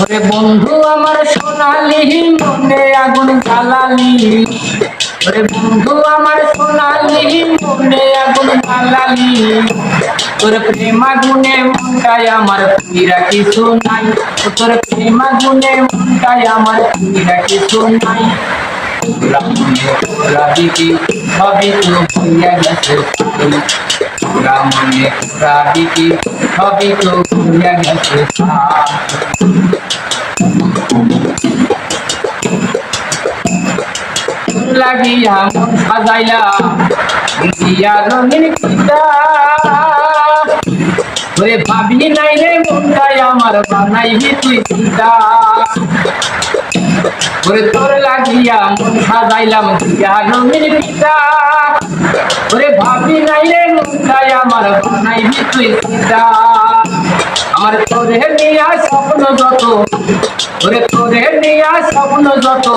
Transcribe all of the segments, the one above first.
ওরে বন্ধু আমার সোনালি মনে আগুন জ্বালালি, ওরে বন্ধু আমার সোনালি মনে আগুন জ্বালালি, তোর প্রেম আগুনে মনটাই আমার পুইরা কিছু নাই, তোর প্রেম আগুনে মনটাই আমার পুইরা কিছু নাই। রাধিকে সবই তো ভুলিয়া গেছে, রামনে রাধিকে সবই তো ভুলিয়া গেছে। লাগিয়া মন সাজাইলা দিয়া রঙিন পিতা, ওরে ভাবি নাই রে মনটাই আমার বানাইবি তুই পিতা, ওরে তোর লাগিয়া মন সাজাইলাম দিয়া রঙিন পিতা, ওরে ভাবি নাই রে মনটাই আমার বানাইবি তুই পিতা। আমার তোরে নিয়া স্বপ্ন যত, ওরে তোরে নিয়া স্বপ্ন যত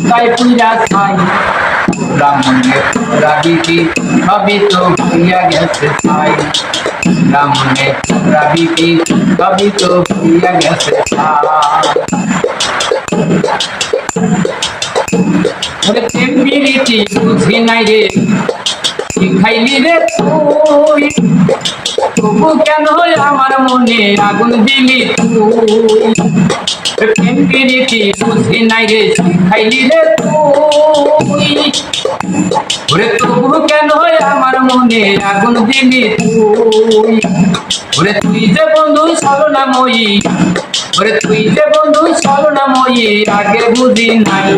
তাই পুইরা ছাই, রামনে রাবিকে সবই তো ভুলিয়া গেছে ছাই, রামনে রাবিকে সবই তো ভুলিয়া গেছে ছাই। ওরে প্রেমবিরীতি বুঝি নাই রে শিখাইলি রে তুই, তবু কেন আমার মনে আগুন দিলি তুই, প্রেমবিরীতি বুঝি নাই রে শিখাইলি রে তুই, ওরে তবু কেন আমার মনে আগুন দিলি তুই, ওরে তুই যে বন্ধু ছলনাময়ী, ওরে তুই যে বন্ধু ছলনাময়ী আগে বুঝি নাই,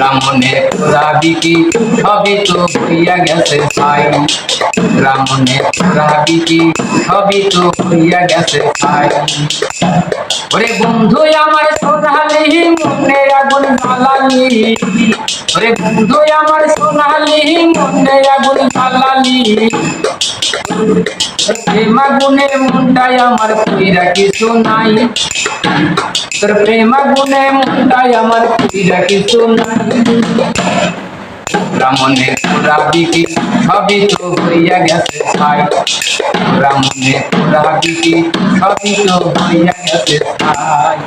রামনে রাবিকে সবই তো হইয়া গেছে ছাই, রামনে রাবিকে সবই তো হইয়া গেছে ছাই। ওরে বন্ধু আমার সোনালি মনে আগুন জ্বালালি, ওরে বন্ধু আমার সোনালি মনে আগুন জ্বালালি, প্রেম আগুনে মনটাই আমার পুইরা কিছু নাই, তোর প্রেম আগুনে মনটাই আমার পুইরা কিছু নাই। রামনে রাবিকে সবই তো হইয়া গেছে ছাই, রামনে রাবিকে সবই তো হইয়া গেছে ছাই।